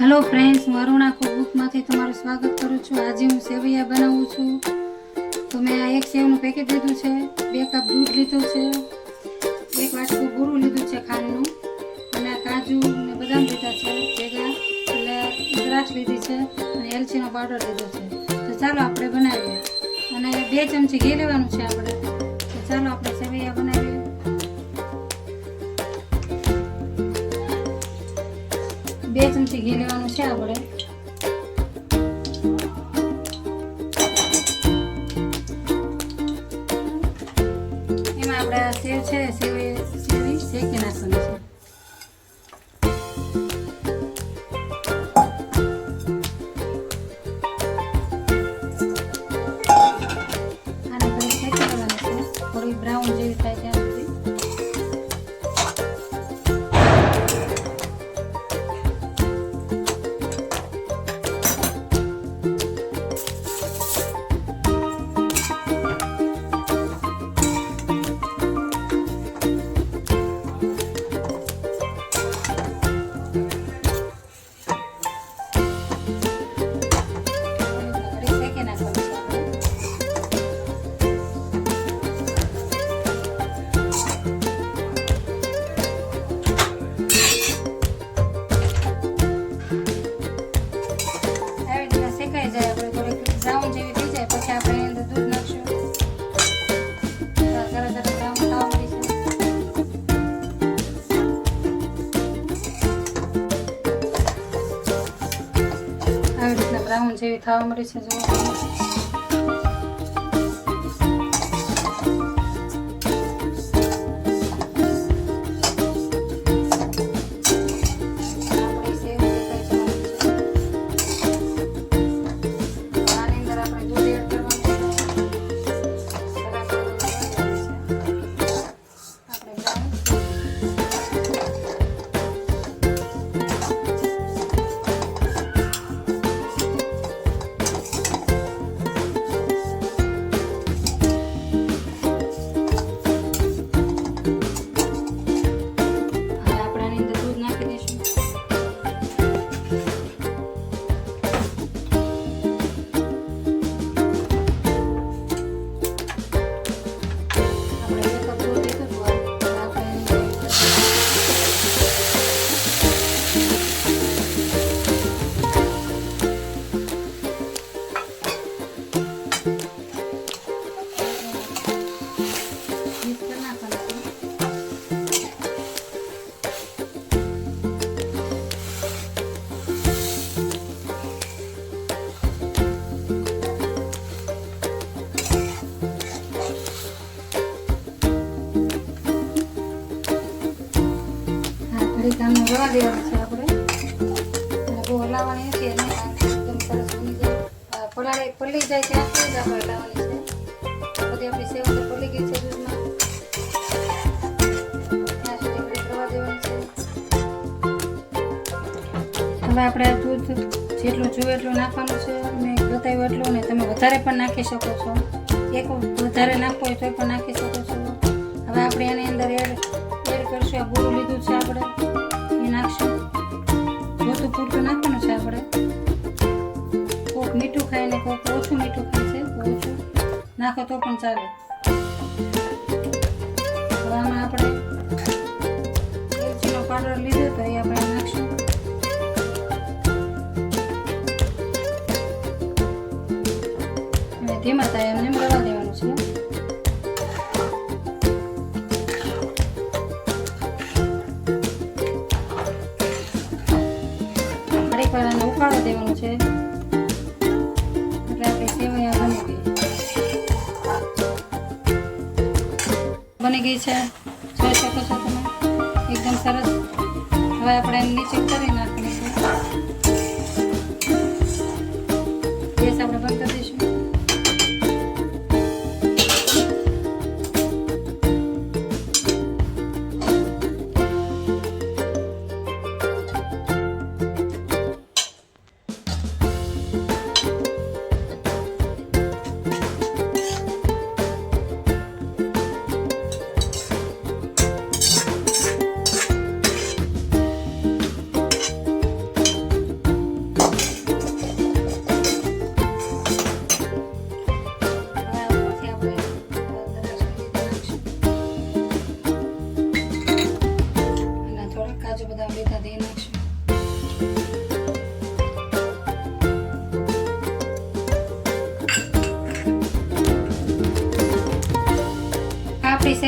Hello friends, હું અરુણા કુકબુકમાંથી તમારું સ્વાગત કરું છું। આજે હું સેવૈયા બનાવું છું। તો મેં આ એક સેવનું પેકેટ લીધું છે, 2 કપ દૂધ લીધું છે, 1 વાટકું ગુરું લીધું છે ખાંડનું, અને કાજુ ને બદામ લીધા છે ભેગા, એટલે દ્રાક્ષ લીધી છે અને એલચીનો પાવડર લીધો છે। તો ચાલો આપણે બનાવીએ। અને 2 ચમચી ઘી લેવાનું છે આપણે। તો ચાલો આપણે સેવૈયા બનાવીએ। 2 ચમચી ઘી લેવાનું છે આપણે। એમાં આપણે આ સેવ છે, સેવી શેકી નાખવાની છે। આને થોડી શેકી લેવાની છે, થોડી બ્રાઉન જેવી થાય ત્યાં સુધી। બ્રાઉન જેવી થવા મળી છે, જો કામ રવા દેવાનું છે આપણે, અને બહુ હલાવવાની નથી, એને એકદમ સરસ બની જાય, પલળી જાય ત્યાં સુધી જ આપણે હલાવવાની છે। બધી આપણી સેવ તો પલળી ગઈ છે દૂધમાં, ત્યાં સુધી ઘડીક રવા દેવાની છે। હવે આપણે દૂધ જેટલું જોઈએ એટલું નાખવાનું છે, મેં બતાવ્યું એટલું, ને તમે વધારે પણ નાખી શકો છો, એક વધારે નાખવો હોય તો પણ નાખી શકો છો। હવે આપણે એની અંદર એડ કરશું, આ ગુરું લીધું છે આપણે, નાખશું, જોતું પૂરતું નાખવાનું છે આપણે। કોક મીઠું ખાય ને કોક ઓછું મીઠું ખાય છે, ઓછું નાખો તો પણ ચાલે। હવે આમાં આપણે એલચીનો પાવડર લીધો તો એ આપણે નાખશું, અને ધીમા થાય એમને રવા દેવાનું છે। ઉકાળો દેવાનું છે, એટલે આપણી સેવૈયા બની ગઈ છે, જોઈ શકો છો તમે, એકદમ સરસ। હવે આપણે નીચે ઉતારી નાખવાની છે, ગેસ આપણે બંધ કરી દઈશું।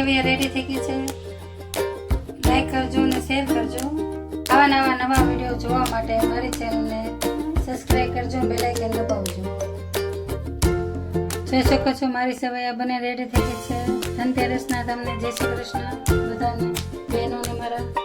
સેવૈયા રેડી થઈ ગઈ છે. લાઈક કરજો અને શેર કરજો. આવા નવા વિડીયો જોવા માટે મારી ચેનલને સબસ્ક્રાઇબ કરજો, બેલ આઇકન દબાવજો. જોઈ શકો છો મારી સેવૈયા બને રેડી થઈ ગઈ છે. ધનતેરસના તમને જય શ્રી કૃષ્ણ બધાને, બહેનોને મારા.